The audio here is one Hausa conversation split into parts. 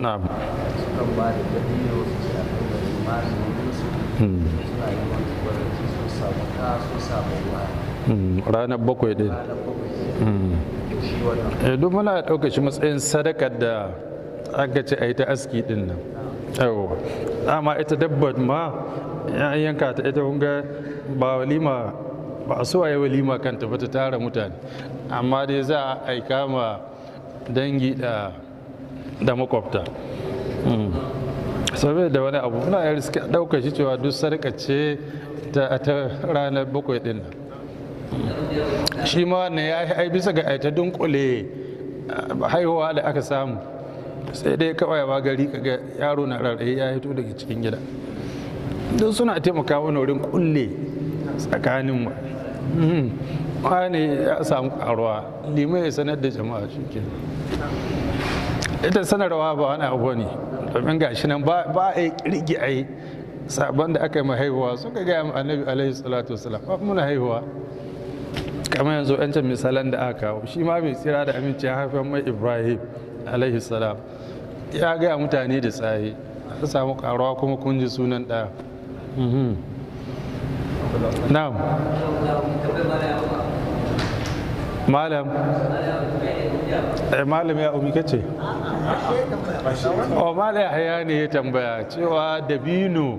na'am. sukan ba da dabino su ce a kan da malamin su suna yi wani gwaranci sun samu sun samu ruwa Ranar bakwai ɗin. ranar bakwai shi wannan Duk muna ɗauka shi matsayin sadakar da aka ce a yi ta aski ɗin nan. Yawwa. Dama ita dabbar ma ya yanka ta ita kunga ba walima ba a so a yi walima kanta ba ta tara mutane. Amma dai za a aika ma dangi da makwabta. Saboda wani abu muna yi riska ɗauka shi cewa duk sadaka ce ta ranar bakwai ɗin nan. Shi ma wannan ya yi bisa ga aita dunkule haihuwa da aka samu sai dai kawai ba gari kaga yaro na rarrayi ya hito daga cikin gida don suna taimaka wani wurin kulle tsakanin mu wani ya samu karuwa limai ya sanar da jama'a shi ke ita sanarwa ba wani abu ne domin ga shi nan ba a yi kirgi a yi sabon da aka yi haihuwa sun ka gaya annabi alaihi salatu wasalam ba muna haihuwa kamar yanzu yancan misalan da aka kawo shi ma mai tsira da aminci ya haifar mai ibrahim alaihi salam ya gaya mutane da tsaye a samu karuwa kuma kun ji sunan ɗaya na'am malam malam ya umi kace malam haya ne ya tambaya cewa dabino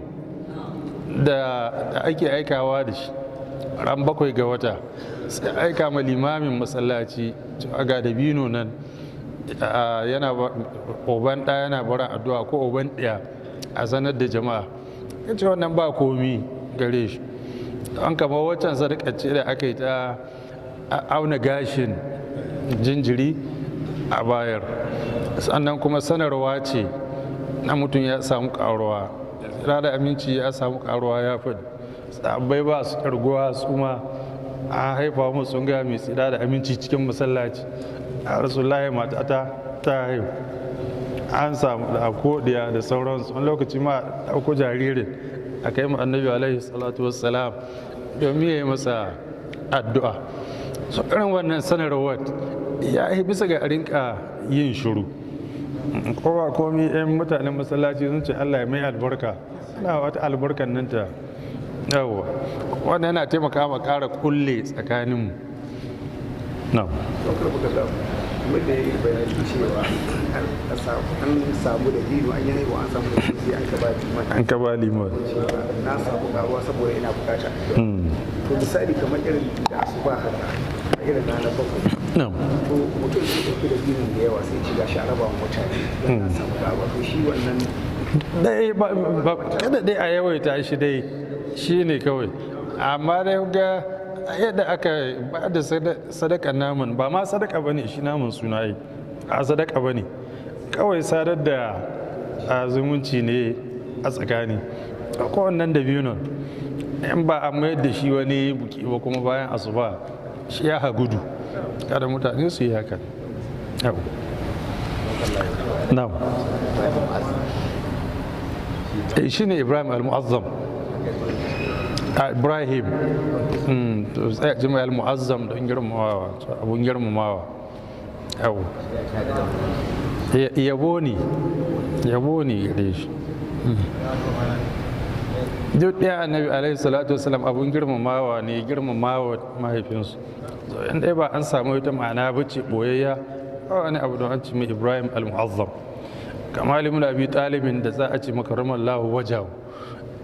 da ake aikawa da shi ran bakwai ga wata sai aika ma limamin masallaci cewa ga dabino nan yana oban ɗaya yana bara addu'a ko oban ɗaya a sanar da jama'a ya ce wannan ba komi gare shi an kama waccan sadakace da aka yi ta auna gashin jinjiri a bayar sannan kuma sanarwa ce na mutum ya samu karuwa da aminci ya samu karuwa ya faɗi sabai ba su karguwa su ma an haifa mu sun ga mai tsira da aminci cikin masallaci a rasulullahi mata ta haihu an samu da kodiya da sauransu wani lokaci ma ɗauko jaririn a kai mu annabi alaihi salatu wassalam domin ya yi masa addu'a so irin wannan sanarwar ya yi bisa ga rinka yin shiru kowa komi yan mutanen masallaci sun ce Allah ya mai albarka na wata albarkan nan ta yawa wannan yana taimaka ma ƙara kulle tsakaninmu na kamar da ya yi bayani cewa an samu da dino an yi haihuwa an samu da shi an ka ba liman na samu karuwa saboda ina bukata to misali kamar irin da asuba haka a irin ranar bakwai to mutum sai ɗauki da dinin da yawa sai ci gashi a raba wa mutane don na samu karuwa to shi wannan kada dai a yawaita shi dai shi ne kawai amma dai ga yadda aka ba da sadaka naman ba ma sadaka ba ne shi naman suna yi a sadaka ba ne kawai sadar da zumunci ne a tsakani a kowannan da biyu nan in ba a mayar da shi wani buki ba kuma bayan asuba shi ya gudu kada mutane su yi haka na'am shi ne ibrahim al-mu'azzam ibrahim jima al-mu'azzam don girmamawa abun girmamawa yabo ne gare shi duk ɗaya annabi alaihi salatu wasalam abun girmamawa ne girmamawa mahaifinsu in ɗaya ba an samu wata ma'ana bace boyayya wani abu don an ce mai ibrahim al-mu'azzam kamar ibn abi talibin da za a ce makaramallahu wajahu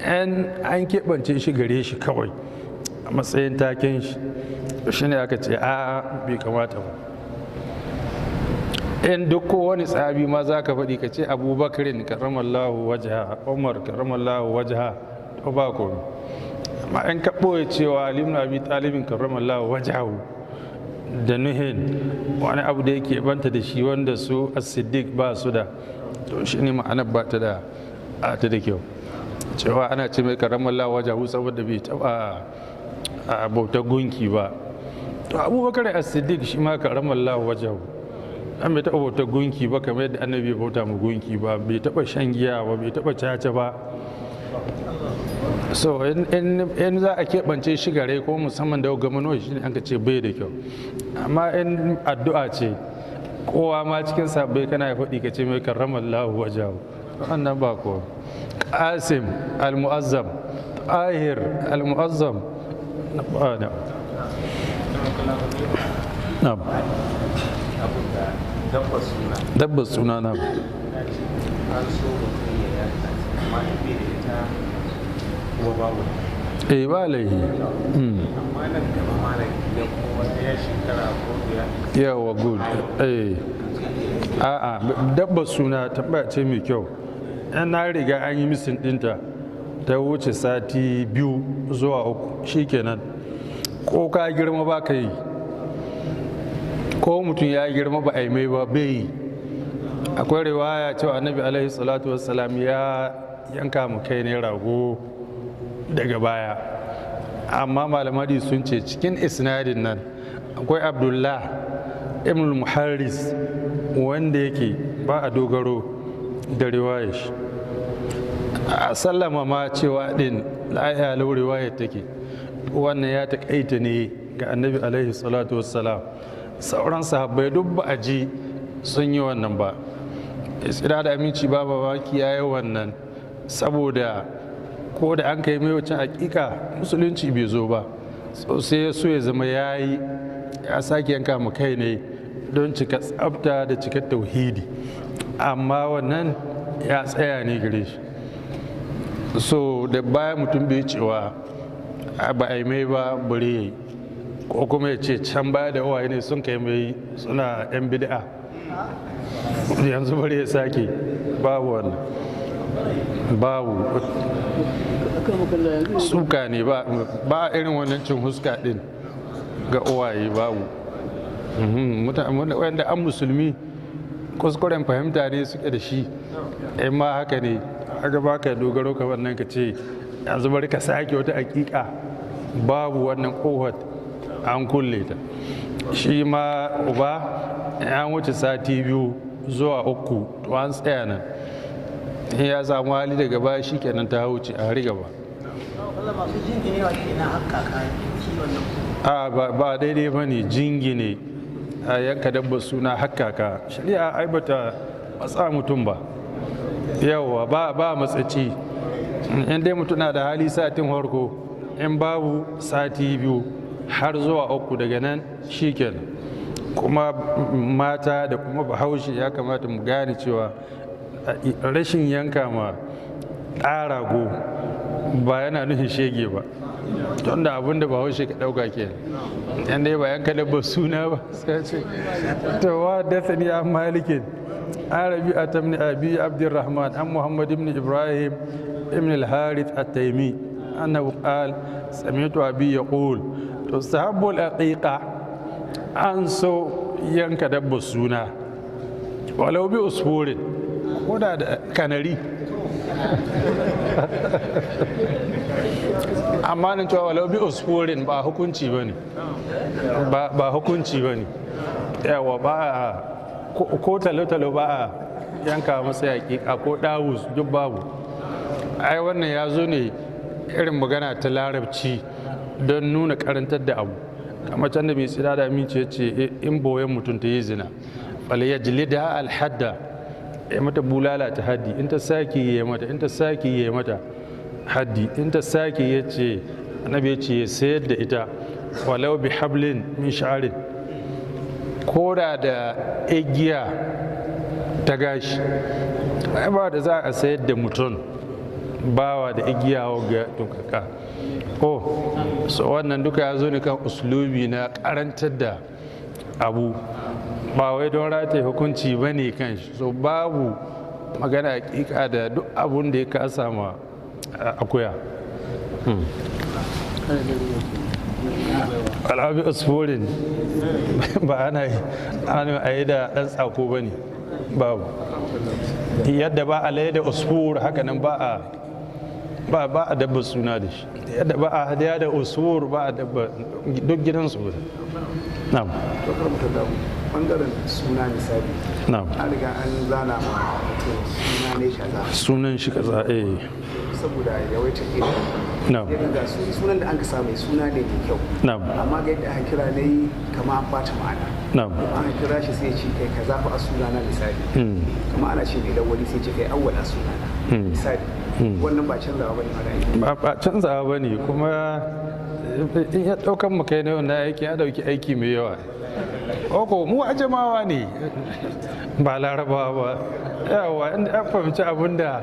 an keɓance shi gare shi kawai a matsayin taken shi ne aka ce a bai kamata ba in duk kowane tsabi ma za ka faɗi ka ce abubakarin karamallahu wajaha umar karamallahu wajaha to ba komi amma in ka ɓoye cewa ibn abi talibin karamallahu wajahu da nuhin wani abu da yake banta da shi wanda su as-siddiq ba su da to shi ne ma'anar ba ta da kyau cewa ana ce mai karamar lawajahu saboda bai taba a bautar gunki ba to abubakar as-siddiq shi ma karamar lawajahu an bai taba bautar gunki ba kamar yadda annabi bauta mu gunki ba bai taba shan giya ba bai taba caca ba so in za a keɓance shi gare ko musamman da gamano shi ne an ka ce bai da kyau amma in addu'a ce kowa ma cikin sabbai kana ya faɗi ka ce mai karramallahu wajahu wannan ba kowa. Qasim al-mu'azzam, Tahir al-mu'azzam na bada. Na'am. Dabbar suna na. an so mutum ya yanka amma in bai da ita kuma babu Ba laihi. amma nan gaba malam idan kowa ya shekara ko ya Yawa good. A'a dabbar suna tambaya ce mai kyau. Yan na riga an yi misin ɗinta ta wuce sati 2 zuwa 3 shikenan. Ko ka girma ba ka yi, ko mutum ya girma ba a yi mai ba bai yi. Akwai riwaya cewa annabi alaihi salatu wassalam ya yanka mu kai ne rago daga baya, amma malamadi sun ce cikin isnadin nan akwai abdullah ibn muharris wanda yake ba a dogaro da riwayar shi. A sallama ma cewa din la'ayya lau riwayar take, wannan ya taƙaita ne ga annabi alaihi salatu wassalam. Sauran sahabbai duk ba a ji sun yi wannan ba. Tsira da aminci ba babaki ya yi wannan saboda ko da an kai mai wacce hakika musulunci bai zo ba, sai ya so ya zama ya yi ya sake yanka mu kai ne don cika tsafta da cika tauhidi, amma wannan ya tsaya ne gare shi. So da baya mutum bai cewa ba a yi mai ba bari ya yi, ko kuma ya ce can baya da waye ne sun kai mai suna yan bid'a yanzu bari ya sake. Babu wannan, babu suka ne ba irin wannan cin huska din ga uwaye babu. Wanda an musulmi kuskuren fahimta ne suke da shi, in ma haka ne aka baka dogaro ka wannan ka ce yanzu bari ka sake wata hakika, babu wannan kohot an kulle ta. Shi ma uba an wuce sati 2 zuwa 3 to an tsaya nan, in ya samu hali daga baya shi kenan ta wuce a hari gaba. masu jinginewa kenan haka ka kiwon nan. Ba daidai ba ne jingine a yanka dabbar suna haka ka. Shari'a aibata matsa mutum ba, yawa ba matsaci. In dai mutum na da hali satin harko, in babu sati 2 har zuwa 3 daga nan shi kenan. Kuma mata da kuma bahaushe ya kamata mu gane cewa rashin yanka ma rago ba yana nufin shege ba, don da abin da bahaushe ka ɗauka ke yan dai ba yanka dabbar suna ba sai ce ta wa dathani an malikin arabi a tamni abi abdurrahman an muhammad ibn ibrahim ibn al-harith at-taimi annahu qala sami'tu abi yaqul tustahabbu al-aqiqa, an so yanka dabbar suna walau bi usfurin, ko da kanari. Amma nan cewa walau bi usfurin ba hukunci ba ne, ba hukunci ba ne. Yawa ba a ko talo-talo ba a yanka masa yaƙi a ko ɗawus duk babu. Ai wannan ya zo ne irin magana ta larabci don nuna karantar da abu. Kamar can da mai tsira da aminci ya ce in boyen mutum ta yi zina ya jilida alhadda, ya mata bulala ta haddi, in ta saki ya mata, in ta saki ya mata haddi, in ta saki ya ce annabi ya ce ya sayar da ita walau bi hablin min sha'arin, koda da igiya ta gashi. Ba da za a sayar da mutum bawa da igiya ga tukaka. So wannan duka ya zo ne kan uslubi na karantar da abu, ba wai don rataye hukunci ba ne kan shi. So babu magana hakika da duk abun da ya kasa ma akuya. Al'abi usfurin ba ana yi da ɗan tsako ba ne, babu. Yadda ba a laye da usfur haka nan ba a dabba suna da shi, yadda ba a hadiya da usfur ba a dabba duk gidansu ba. Na'am. To kar mu tada bangaren suna misali. Na'am. An riga an zana ma suna ne kaza. Sunan shi kaza Saboda yawaita ke. Na'am. Ya ga sunan da an ka sa mai suna ne mai kyau. Na'am. Amma ga yadda aka kira ne kama an bata ma'ana. na'am an kira shi sai ce kai kaza fa a sunana misali kuma ana ce mai lawali sai ce kai awwal a sunana misali wannan ba canzawa bane ma da aiki ba canzawa bane kuma in ya daukan mu kai ne wannan aiki ya dauki aiki mai yawa oko mu ajamawa ne ba larabawa ba yawa in an fahimci abin da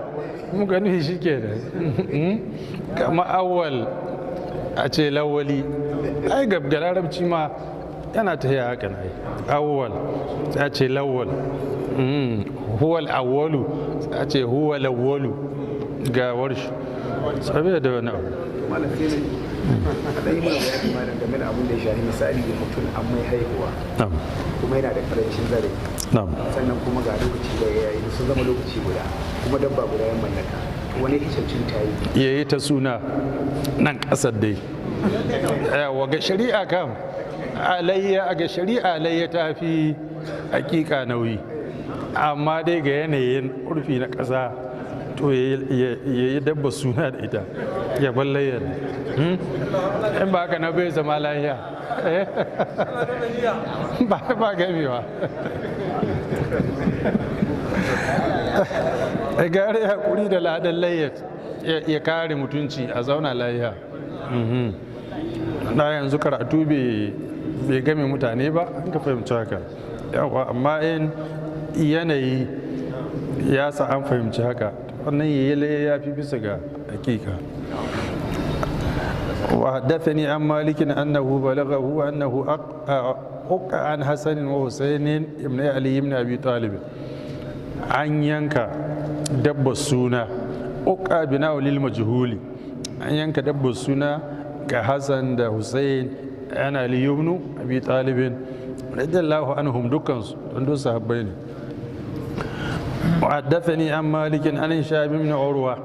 mu gani shi ke da kama awwal a ce lawali ai ga larabci ma yana ta yi haka na awwal a ce lawal huwal awwalu a ce huwal awwalu ga warshi saboda da wani abu malam sai ne kaɗai mana bayani malam game da abin da ya shafi misali da mutum an mai haihuwa kuma yana da karancin zare sannan kuma ga lokaci da ya yi sun zama lokaci guda kuma dabba guda ya mallaka wani hicacin ta yi ya yi ta suna nan ƙasar dai yawa ga shari'a kam alayya ga shari'a alayya ta fi hakika nauyi amma dai ga yanayin urfi na ƙasa to ya yi dabba suna da ita ya ballayyar in ba haka na bai zama lahiya ba gamewa a gare hakuri da ladan layyat ya kare mutunci a zauna lahiya na yanzu karatu bai game mutane ba an ka fahimci haka yawa amma in yanayi ya sa an fahimci haka wannan yayi ya fi bisa ga hakika وحدثني عن مالك أنه بلغه أنه أقع عن حسن وحسين ابن علي بن أبي طالب عن ينكا دب السنة أقع بناء للمجهول عن ينكا دب السنة كحسن ده حسين أنا علي بن أبي طالب رضي الله عنهم دكانس دون صحابين وحدثني عن مالك عن هشام بن عروة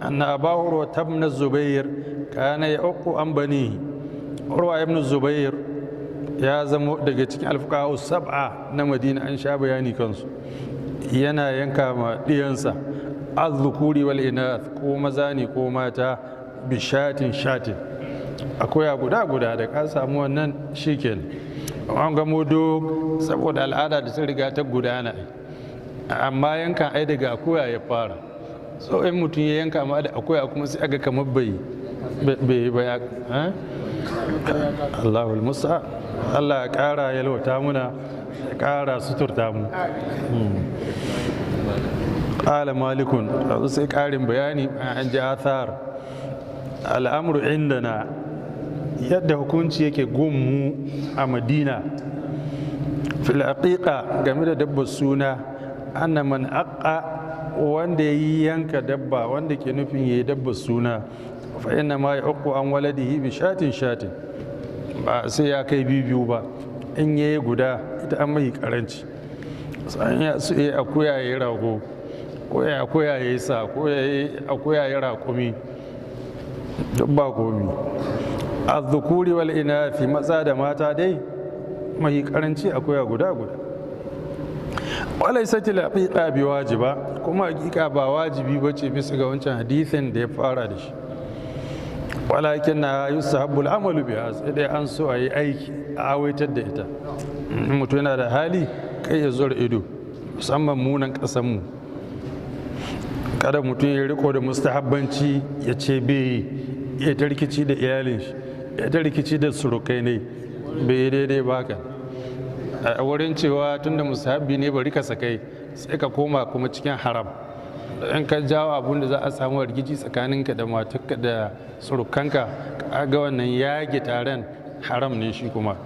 أن أبا عروة بن الزبير كان يعق عن بنيه عروة بن الزبير يا زمو daga cikin alfuqaha sab'a na Madina an sha bayani kansu yana yanka ma diyansa az-zukuri wal inath ko maza ne ko mata bishatin shatin akwai guda da ka samu wannan shikenan an ga modo saboda al'ada da ta riga ta gudana amma yankan ai daga akuya ya fara so in mutum ya yanka ma da akuya kuma sai aga kamar bai ya Allahul musa Allah ya kara yalwata muna ya kara suturta mu qala malikun sai karin bayani an ji athar al'amru indana yadda hukunci yake gunmu a Madina fil aqiqa game da dabbar suna anna man aqqa wanda yayi yanka dabba wanda ke nufin yayi dabbar suna fa inna ma yaqu an waladihi bi shatin ba sai ya kai biyu ba in yayi guda ita an mai karanci sai ya su akuya yayi rago ko ya akuya yayi sa ko yayi akuya yayi raƙumi dabba komi az-zukuri wal inathi maza da mata dai mai karanci akuya guda walaisatil haqiqa bi wajiba kuma hakika ba wajibi bace bisa ga wancan hadisin da ya fara da shi walakin na yusahabbu al-amalu biha sai dai an so ayi aiki a awaitar da ita mutum yana da hali kai ya zura ido musamman munan kasan mu kada mutum ya riko da mustahabbanci ya ce bai ya ta rikici da iyalin shi ya ta rikici da surukai ne bai daidai baka a wurin cewa tunda musahabi ne bari ka sakai sai ka koma kuma cikin haram in ka jawo abun da za a samu rikici tsakaninka da matarka da surukanka ga wannan yage taron haram ne shi kuma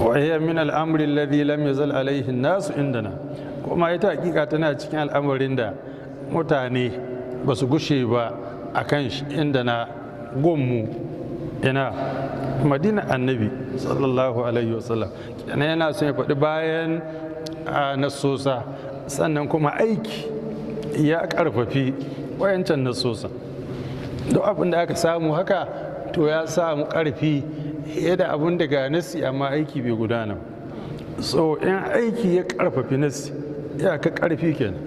wa hiya min al-amri alladhi lam yazal alayhi an-nas indana kuma ita hakika tana cikin al'amarin da mutane ba su gushe ba akan shi inda na gunmu ina madina annabi sallallahu alaihi wasallam kenan yana son ya faɗi bayan nasosa sannan kuma aiki ya ƙarfafi wayancan nasosa duk abin da aka samu haka to ya samu ƙarfi yadda abin da ga nasi amma aiki bai gudana so in aiki ya ƙarfafi nasi ya ka ƙarfi kenan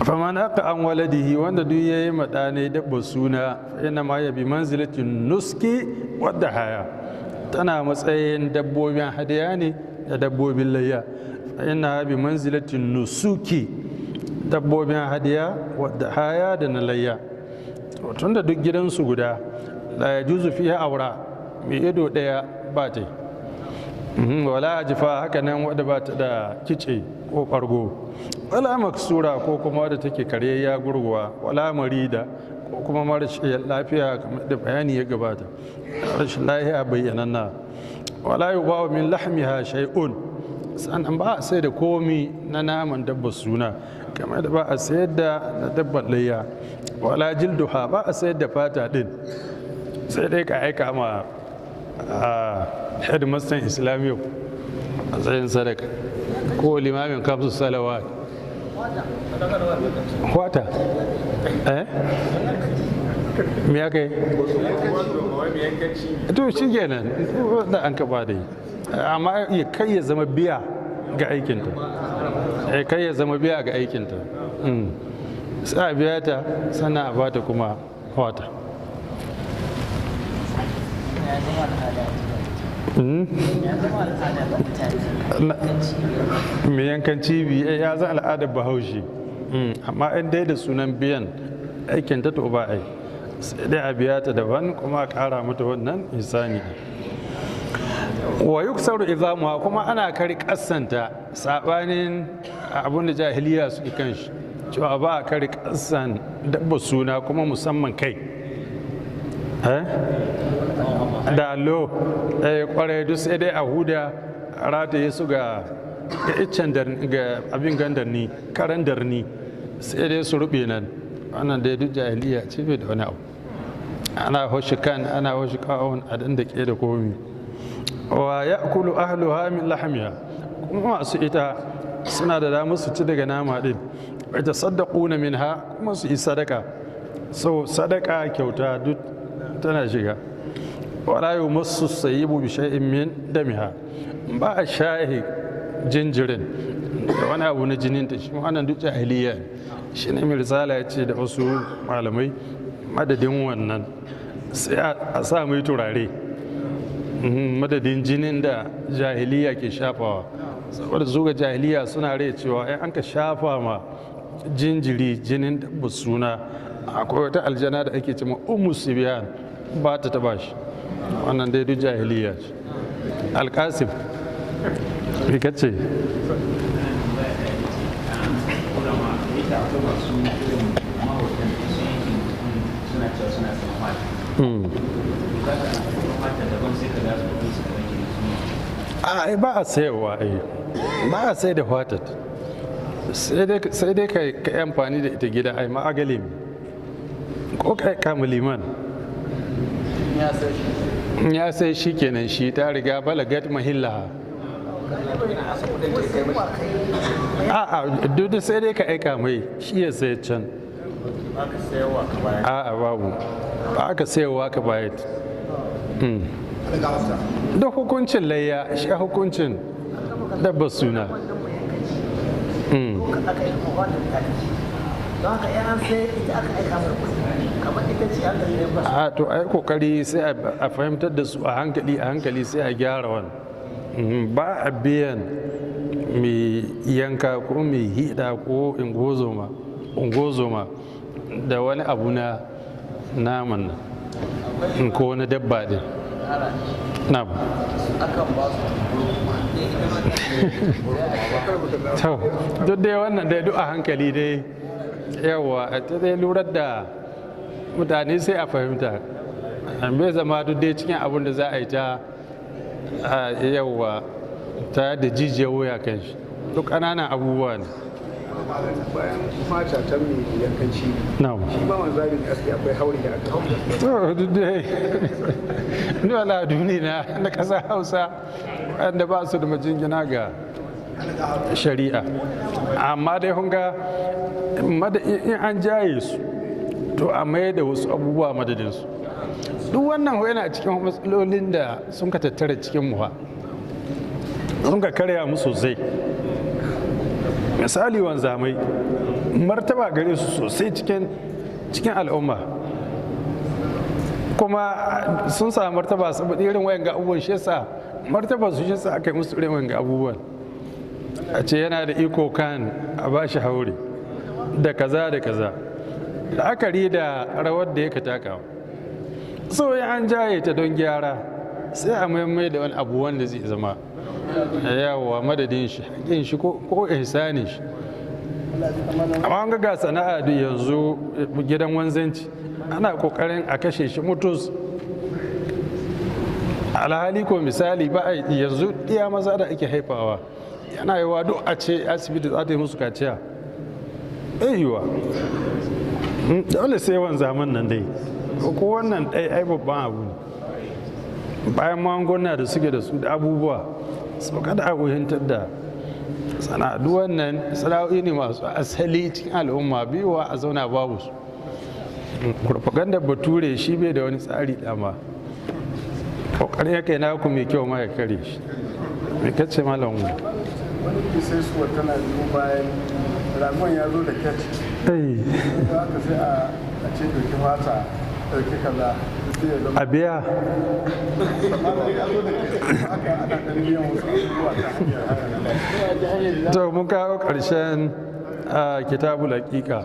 faman aka an waladihi wanda duk ya yi maɗane dabba suna yana ma ya bi manzilatin nuski wadda haya tana matsayin dabbobin hadiya ne da dabbobin layya ina bi manzilatin nusuki dabbobin hadiya wadda haya da na layya tun da duk gidansu guda la ya juzu fiye aura mai ido ɗaya ba ta yi wala jifa haka nan wadda ba ta da kice ko ɓargo wala maksura ko kuma wadda take karyayya gurguwa wala marida ko kuma marashin lafiya kamar da bayani ya gabata rashin lafiya bayyananna wala yi ba min lahmiha shay'un sannan ba a sai da komi na naman dabba suna kamar da ba a sayar da dabbar layya wala jilduha ba a sayar da fata din sai dai ka aika ma a headmaster islamiyu a tsayin sadaka ko limamin kamsu salawat wata me ya kai to shi kenan da an kaba da yi amma kai ya zama biya ga aikinta kai ya zama biya ga aikinta sai a biya ta sannan a bata kuma wata mai yankan cibi ya zan al'adar bahaushe amma in dai da sunan biyan aikin ta to ba ai sai dai a biya ta daban kuma a kara mata wannan insani wa yuksaru izamuha kuma ana kari kassanta sabanin abinda jahiliya suke kan shi cewa ba a kari kassan dabba suna kuma musamman kai da allo kwarai duk sai dai a huda rataye su ga iccen ga abin gandarni karan darni sai dai su rube nan wannan dai duk jahiliya ce bai da wani abu ana hoshi kan ana hoshi kawon a dan da ke da komi wa ya kulu ahluha min lahmiha kuma masu ita suna da damar su ci daga nama din wa tasaddaquna minha kuma su yi sadaka so sadaka kyauta duk tana shiga wala yumassu sayyibu bi shay'in min damiha ba a shahi jinjirin da wani abu na jinin ta shi wannan duk jahiliya shi ne mai risala ya ce da wasu malamai madadin wannan sai a sa mai turare madadin jinin da jahiliya ke shafawa saboda su ga jahiliya suna rai cewa an ka shafa ma jinjiri jinin da suna akwai wata aljana da ake cewa ummu sibiyan ba ta taba shi wannan dai duk jahiliya ce alƙasif rika ce ba a sayarwa ba a sai da fatat sai dai ka yi amfani da ita gida ai ma'agali ko ka kama liman ya sai shi kenan shi ta riga balagat mahilla duk sai dai ka aika mai shi ya sai can babu ba aka sayarwa ka bayat da hukuncin layya shi hukuncin dabba suna a to ai kokari sai a fahimtar da su a hankali sai a gyara wani ba a biyan mai yanka ko mai hida ko ungozoma da wani abu na naman nan ko wani dabba din na to duk dai wannan dai duk a hankali dai yawa ta dai lurar da mutane sai a fahimta an bai zama duk dai cikin abin da za a yi ta yawa ta da jijiyar wuya kan shi duk ƙananan abubuwa ne bayan fata ta mai yankanci shi ba wani zaɓin aski akwai hauri da aka to duk dai duk al'adu ne na ƙasar hausa wanda ba su da majingina ga shari'a amma dai hunga in an jaye su to a mai da wasu abubuwa madadinsu duk wannan yana cikin matsalolin da sun ka tattara cikin muha sun ka karya mu sosai misali wanzamai martaba gare su sosai cikin al'umma kuma sun samu martaba saboda irin wayan ga abubuwan shi yasa martaba su shi yasa aka yi musu irin wayan ga abubuwan a ce yana da iko kan a ba shi haure da kaza da kaza la'akari da rawar da yake takawa so ya an jaye ta don gyara sai a maimai da wani abu wanda zai zama yawa madadin shi haƙin shi ko ihsanin shi amma an ga sana'a da yanzu gidan wanzanci ana kokarin a kashe shi mutus alhali ko misali ba a yanzu iya maza da ake haifawa yana yiwa duk a ce asibiti za ta yi musu kaciya yiwa dole sai yawan zaman nan dai ko wannan ɗai ai babban abu ne bayan magunguna da suke da su da abubuwa su kada a wuyantar da sana'adu wannan sana'o'i ne masu asali cikin al'umma biyuwa a zauna babu su propaganda bature shi bai da wani tsari dama kokarin ya kai naku mai kyau ma ya kare shi mai kace malam mu wani sai suwa tana biyu bayan ragon ya zo da ket haka sai a ce dauki fata dauki kaza a biya to mun kawo ƙarshen kitabul haqiqa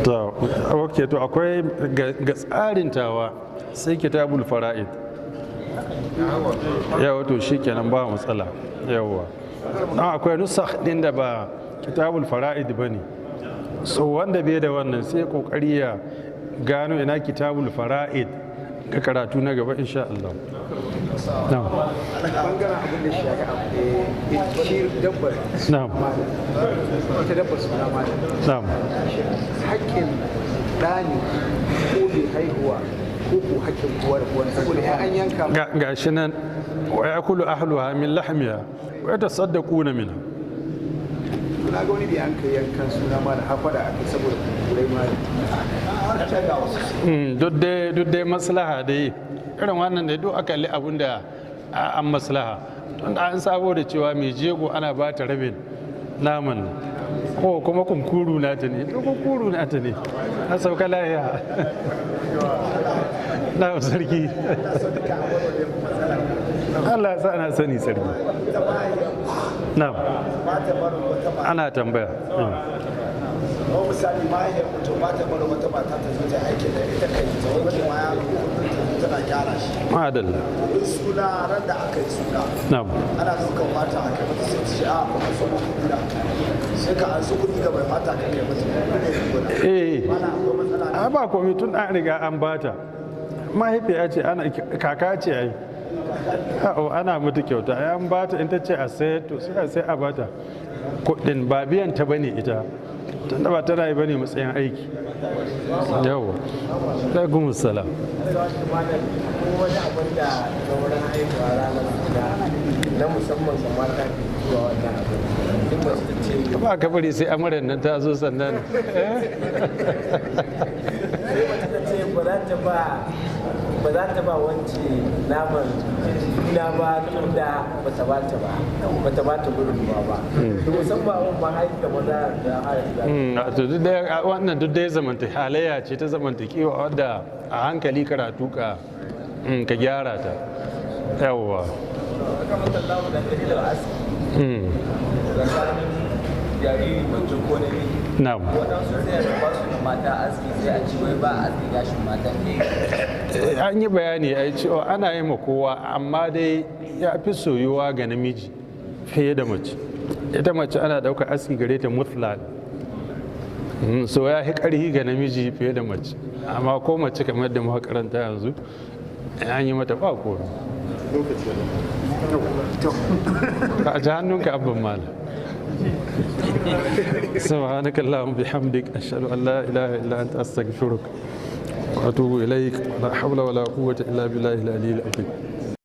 to akwai ga tsarin tawa sai kitabul fara'id yawa to shi kenan ba matsala yawa akwai nusakh din da ba kitabul fara'id ba ne so wanda bai da wannan sai kokari ya gano ina kitabul fara'id ga karatu na gaba insha Allah. bangaren abin da shi shi dabbar wata dabbar suna mata haƙƙin ɗani ko mai haihuwa ko ko haƙƙin uwar uwan saboda ya an yanka ga shi nan wa yakulu ahluha min lahmiha wa yatasaddaquna minha na ga wani da an kai yankan suna ma da hafada a kai saboda kurai ma duk dai maslaha dai irin wannan da duk aka li abin da an maslaha don da an sabo da cewa mai jego ana ba ta rabin naman ko kuma kunkuru na ta ne to kunkuru na ta ne na sauka lahiya na sarki Allah ya sa ana sani sarki na ana tambaya ko misali mahaifiyar mutum ba ta bar wata mata ta zo ta aiki da ita kai ta wanke ma yaro tana gyara shi madalla duk suna ran da aka yi suna ana dukan mata a kai mata sai ta ce a kuma so mu kuɗi da sai ka an su kuɗi ga mai mata ka kai mata a ba komai tun an riga an bata mahaifiya ce ana kaka ce ai ana mutu kyauta an bata in ta ce a sai to sai a bata kuɗin ba biyan ta bane ita tun da ba ta rayu bane matsayin aiki yawa alaikum salam wani abin da sauran haihuwa ranar guda na musamman ga mata ke zuwa wannan abin duk masu ce ba ka bari sai amaryar nan ta zo sannan ba za ta ba wance naman juna ba tun da ba ta ba ta gudunmuwa ba to musamman abin ba haifu da maza da haifu wannan duk dai zamanta halayya ce ta zamantakewa wadda a hankali karatu ka gyara ta yawwa jariri mace ko na miji na'am waɗansu sai a ba su da mata aski sai a ci wai ba a aski gashin mata ne an yi bayani a cewa ana yi ma kowa amma dai ya fi soyuwa ga namiji fiye da mace ita mace ana ɗaukar aski gare ta mutlaq so ya fi ƙarfi ga namiji fiye da mace amma ko mace kamar da muka karanta yanzu an yi mata ba ko a ji hannunka abin mala سبحانك اللهم بحمدك أشهد أن لا إله إلا أنت أستغفرك وأتوب إليك لا حول ولا قوة إلا بالله العلي العظيم